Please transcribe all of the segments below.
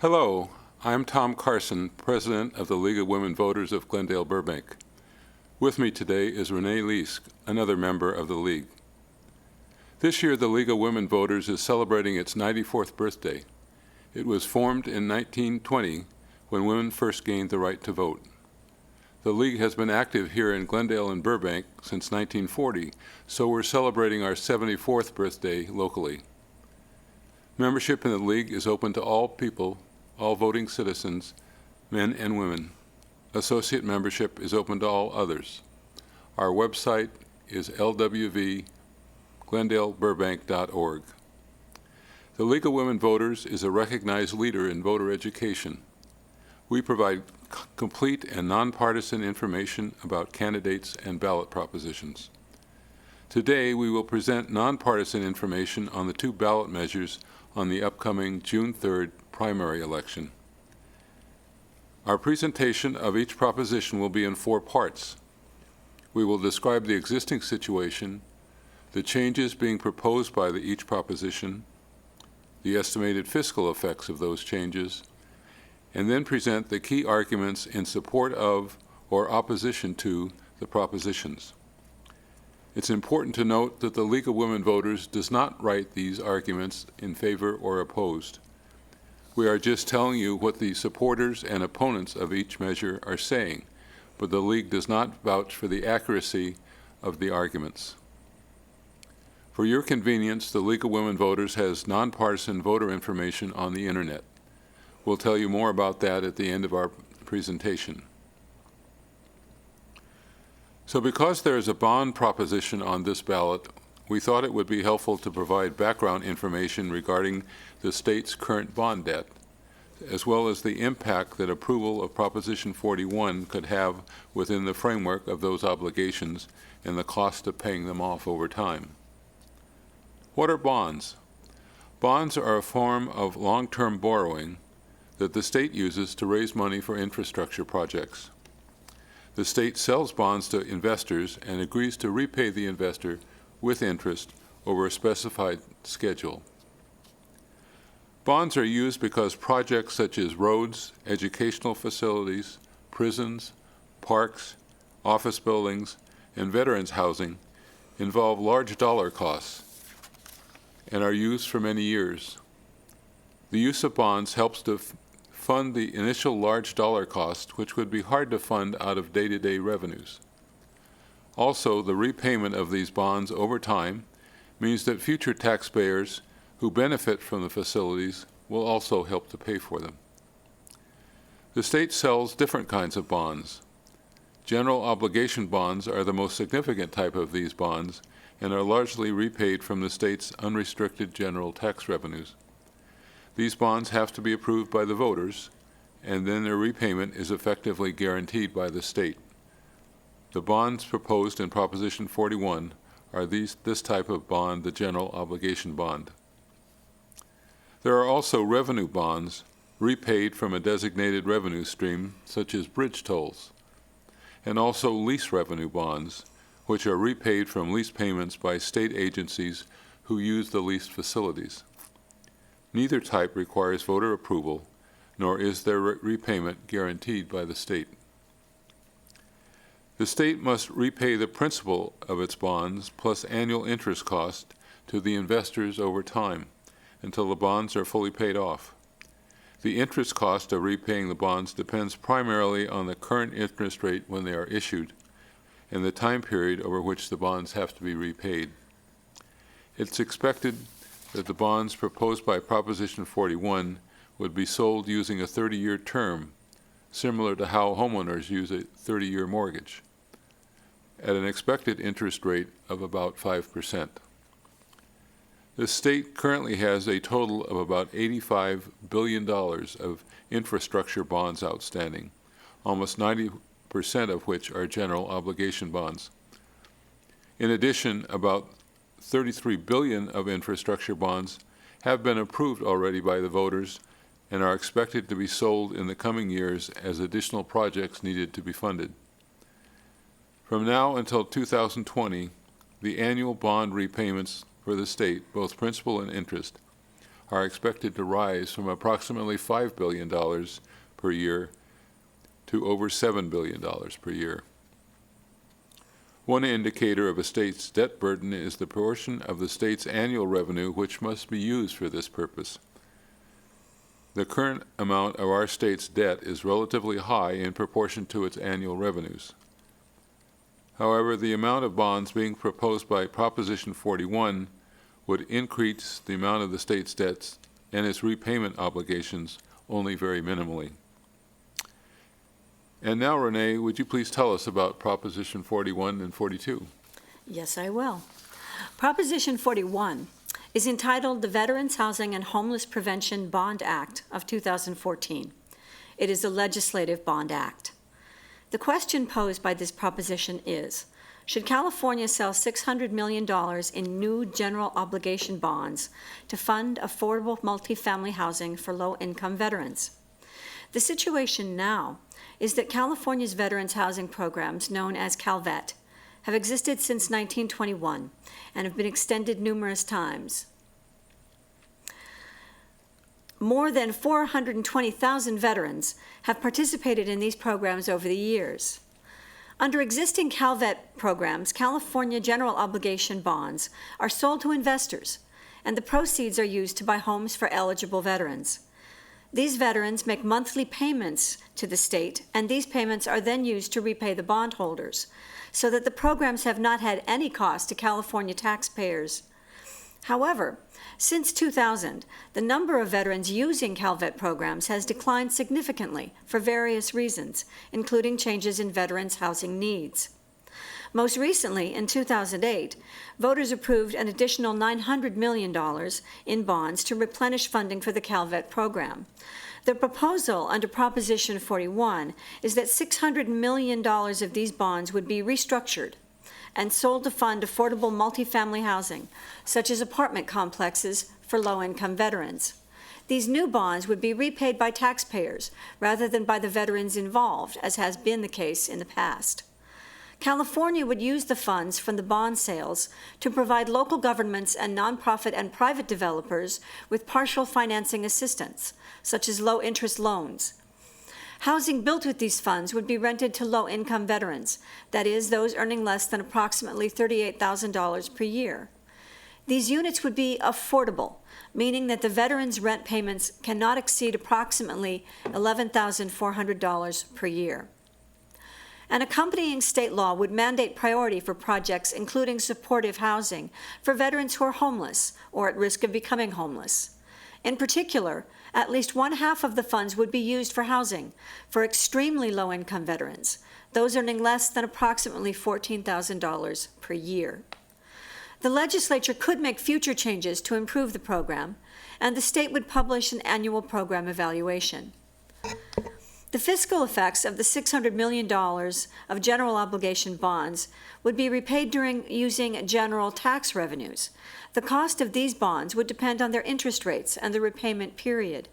Hello, I'm Tom Carson, President of the League of Women Voters of Glendale Burbank. With me today is Renee Leask, another member of the League. This year, the League of Women Voters is celebrating its 94th birthday. It was formed in 1920 when women first gained the right to vote. The League has been active here in Glendale and Burbank since 1940, so we're celebrating our 74th birthday locally. Membership in the League is open to all people, all voting citizens, men and women. Associate membership is open to all others. Our website is lwvglendaleburbank.org. The League of Women Voters is a recognized leader in voter education. We provide complete and nonpartisan information about candidates and ballot propositions. Today, we will present nonpartisan information on the two ballot measures on the upcoming June 3rd primary election. Our presentation of each proposition will be in 4 parts. We will describe the existing situation, the changes being proposed by each proposition, the estimated fiscal effects of those changes, and then present the key arguments in support of or opposition to the propositions. It's important to note that the League of Women Voters does not write these arguments in favor or opposed. We are just telling you what the supporters and opponents of each measure are saying, but the League does not vouch for the accuracy of the arguments. For your convenience, the League of Women Voters has nonpartisan voter information on the Internet. We'll tell you more about that at the end of our presentation. So because there is a bond proposition on this ballot, we thought it would be helpful to provide background information regarding the state's current bond debt, as well as the impact that approval of Proposition 41 could have within the framework of those obligations and the cost of paying them off over time. What are bonds? Bonds are a form of long-term borrowing that the state uses to raise money for infrastructure projects. The state sells bonds to investors and agrees to repay the investor with interest over a specified schedule. Bonds are used because projects such as roads, educational facilities, prisons, parks, office buildings, and veterans housing involve large dollar costs and are used for many years. The use of bonds helps to fund the initial large dollar cost, which would be hard to fund out of day-to-day revenues. Also, the repayment of these bonds over time means that future taxpayers who benefit from the facilities will also help to pay for them. The state sells different kinds of bonds. General obligation bonds are the most significant type of these bonds and are largely repaid from the state's unrestricted general tax revenues. These bonds have to be approved by the voters, and then their repayment is effectively guaranteed by the state. The bonds proposed in Proposition 41 are this type of bond, the general obligation bond. There are also revenue bonds repaid from a designated revenue stream, such as bridge tolls, and also lease revenue bonds, which are repaid from lease payments by state agencies who use the leased facilities. Neither type requires voter approval, nor is their repayment guaranteed by the state. The state must repay the principal of its bonds plus annual interest cost to the investors over time until the bonds are fully paid off. The interest cost of repaying the bonds depends primarily on the current interest rate when they are issued and the time period over which the bonds have to be repaid. It's expected that the bonds proposed by Proposition 41 would be sold using a 30-year term, similar to how homeowners use a 30-year mortgage, at an expected interest rate of about 5%. The state currently has a total of about $85 billion of infrastructure bonds outstanding, almost 90% of which are general obligation bonds. In addition, about $33 billion of infrastructure bonds have been approved already by the voters and are expected to be sold in the coming years as additional projects needed to be funded. From now until 2020, the annual bond repayments for the state, both principal and interest, are expected to rise from approximately $5 billion per year to over $7 billion per year. One indicator of a state's debt burden is the portion of the state's annual revenue which must be used for this purpose. The current amount of our state's debt is relatively high in proportion to its annual revenues. However, the amount of bonds being proposed by Proposition 41 would increase the amount of the state's debts and its repayment obligations only very minimally. And now, Renee, would you please tell us about Proposition 41 and 42? Yes, I will. Proposition 41 is entitled the Veterans Housing and Homeless Prevention Bond Act of 2014. It is a legislative bond act. The question posed by this proposition is, should California sell $600 million in new general obligation bonds to fund affordable multifamily housing for low-income veterans? The situation now is that California's veterans housing programs, known as CalVet, have existed since 1921 and have been extended numerous times. More than 420,000 veterans have participated in these programs over the years. Under existing CalVet programs, California general obligation bonds are sold to investors, and the proceeds are used to buy homes for eligible veterans. These veterans make monthly payments to the state, and these payments are then used to repay the bondholders, so that the programs have not had any cost to California taxpayers. However, since 2000, the number of veterans using CalVet programs has declined significantly for various reasons, including changes in veterans' housing needs. Most recently, in 2008, voters approved an additional $900 million in bonds to replenish funding for the CalVet program. The proposal under Proposition 41 is that $600 million of these bonds would be restructured and sold to fund affordable multifamily housing, such as apartment complexes for low-income veterans. These new bonds would be repaid by taxpayers rather than by the veterans involved, as has been the case in the past. California would use the funds from the bond sales to provide local governments and nonprofit and private developers with partial financing assistance, such as low-interest loans. Housing built with these funds would be rented to low-income veterans, that is, those earning less than approximately $38,000 per year. These units would be affordable, meaning that the veterans' rent payments cannot exceed approximately $11,400 per year. An accompanying state law would mandate priority for projects including supportive housing for veterans who are homeless or at risk of becoming homeless. In particular, at least one-half of the funds would be used for housing for extremely low-income veterans, those earning less than approximately $14,000 per year. The legislature could make future changes to improve the program, and the state would publish an annual program evaluation. The fiscal effects of the $600 million of general obligation bonds would be repaid during using general tax revenues. The cost of these bonds would depend on their interest rates and the repayment period.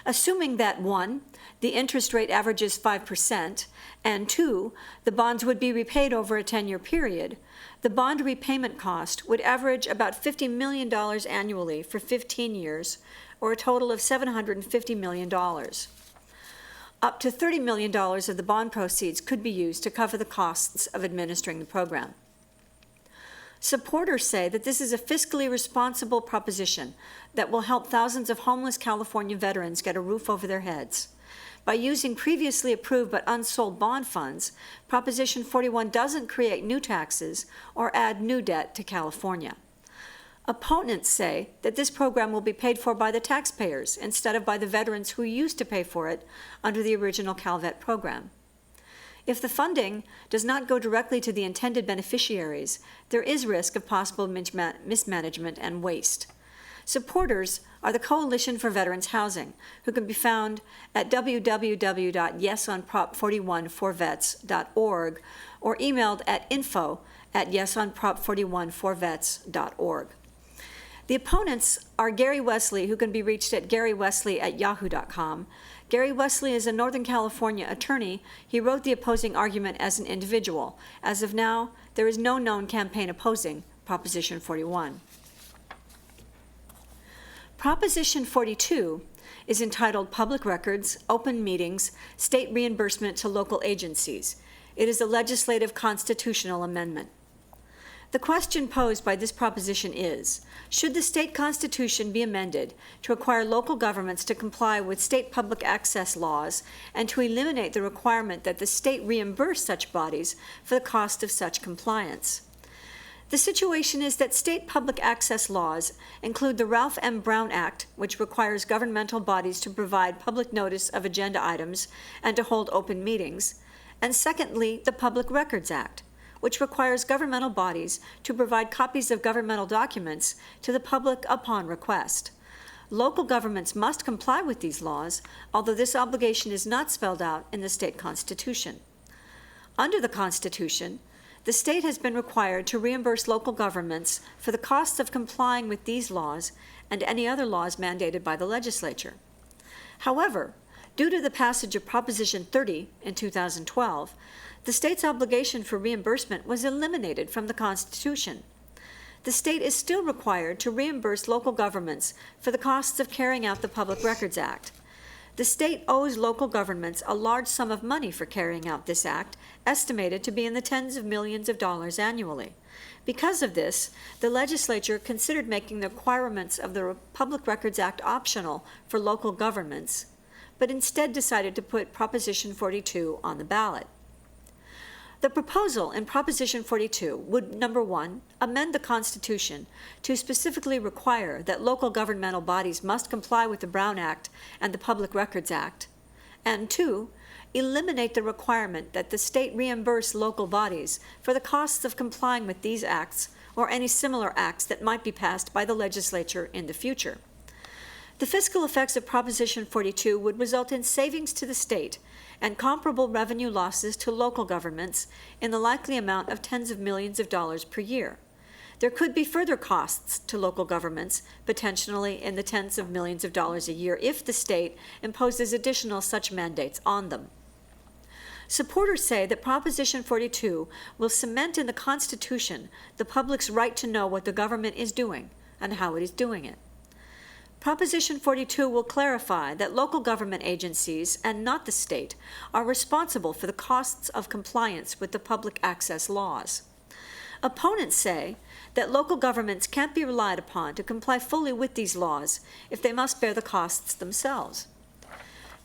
Assuming that 1, the interest rate averages 5%, and 2, the bonds would be repaid over a 10-year period, the bond repayment cost would average about $50 million annually for 15 years, or a total of $750 million. Up to $30 million of the bond proceeds could be used to cover the costs of administering the program. Supporters say that this is a fiscally responsible proposition that will help thousands of homeless California veterans get a roof over their heads. By using previously approved but unsold bond funds, Proposition 41 doesn't create new taxes or add new debt to California. Opponents say that this program will be paid for by the taxpayers instead of by the veterans who used to pay for it under the original CalVet program. If the funding does not go directly to the intended beneficiaries, there is risk of possible mismanagement and waste. Supporters are the Coalition for Veterans Housing, who can be found at www.yesonprop41forvets.org or emailed at info@yesonprop41forvets.org. The opponents are Gary Wesley, who can be reached at garywesley@yahoo.com. Gary Wesley is a Northern California attorney. He wrote the opposing argument as an individual. As of now, there is no known campaign opposing Proposition 41. Proposition 42 is entitled Public Records, Open Meetings, State Reimbursement to Local Agencies. It is a legislative constitutional amendment. The question posed by this proposition is, should the state constitution be amended to require local governments to comply with state public access laws and to eliminate the requirement that the state reimburse such bodies for the cost of such compliance? The situation is that state public access laws include the Ralph M. Brown Act, which requires governmental bodies to provide public notice of agenda items and to hold open meetings, and secondly, the Public Records Act, which requires governmental bodies to provide copies of governmental documents to the public upon request. Local governments must comply with these laws, although this obligation is not spelled out in the state constitution. Under the Constitution, the state has been required to reimburse local governments for the costs of complying with these laws and any other laws mandated by the legislature. However, due to the passage of Proposition 30 in 2012, the state's obligation for reimbursement was eliminated from the Constitution. The state is still required to reimburse local governments for the costs of carrying out the Public Records Act. The state owes local governments a large sum of money for carrying out this act, estimated to be in the tens of millions of dollars annually. Because of this, the legislature considered making the requirements of the Public Records Act optional for local governments, but instead decided to put Proposition 42 on the ballot. The proposal in Proposition 42 would, number one, amend the Constitution to specifically require that local governmental bodies must comply with the Brown Act and the Public Records Act, and two, eliminate the requirement that the state reimburse local bodies for the costs of complying with these acts or any similar acts that might be passed by the legislature in the future. The fiscal effects of Proposition 42 would result in savings to the state and comparable revenue losses to local governments in the likely amount of tens of millions of dollars per year. There could be further costs to local governments, potentially in the tens of millions of dollars a year, if the state imposes additional such mandates on them. Supporters say that Proposition 42 will cement in the Constitution the public's right to know what the government is doing and how it is doing it. Proposition 42 will clarify that local government agencies, and not the state, are responsible for the costs of compliance with the public access laws. Opponents say that local governments can't be relied upon to comply fully with these laws if they must bear the costs themselves,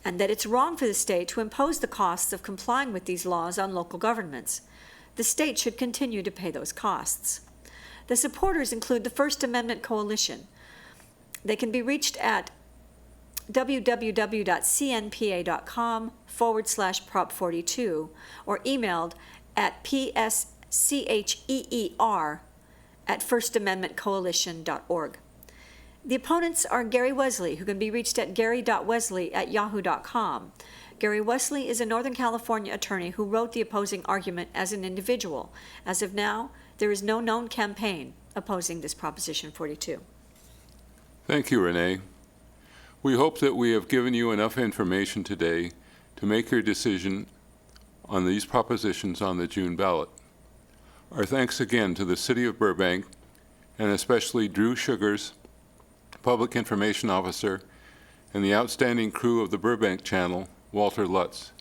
and that it's wrong for the state to impose the costs of complying with these laws on local governments. The state should continue to pay those costs. The supporters include the First Amendment Coalition. They can be reached at www.cnpa.com/prop42 or emailed at pscheer@firstamendmentcoalition.org. The opponents are Gary Wesley, who can be reached at gary.wesley@yahoo.com. Gary Wesley is a Northern California attorney who wrote the opposing argument as an individual. As of now, there is no known campaign opposing this Proposition 42. Thank you, Renee. We hope that we have given you enough information today to make your decision on these propositions on the June ballot. Our thanks again to the City of Burbank, and especially Drew Sugars, Public Information Officer, and the outstanding crew of the Burbank Channel, Walter Lutz.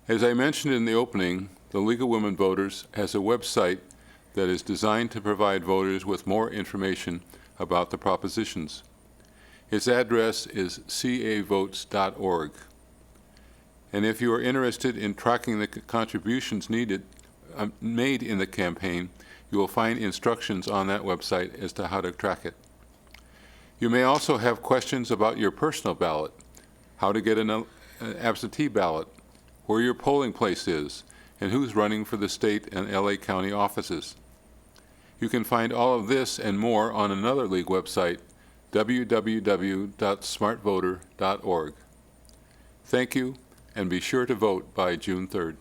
As I mentioned in the opening, the League of Women Voters has a website that is designed to provide voters with more information about the propositions. Its address is cavotes.org. And if you are interested in tracking the contributions made in the campaign, you will find instructions on that website as to how to track it. You may also have questions about your personal ballot, how to get an absentee ballot, where your polling place is, and who's running for the state and LA County offices. You can find all of this and more on another League website, www.smartvoter.org. Thank you, and be sure to vote by June 3rd.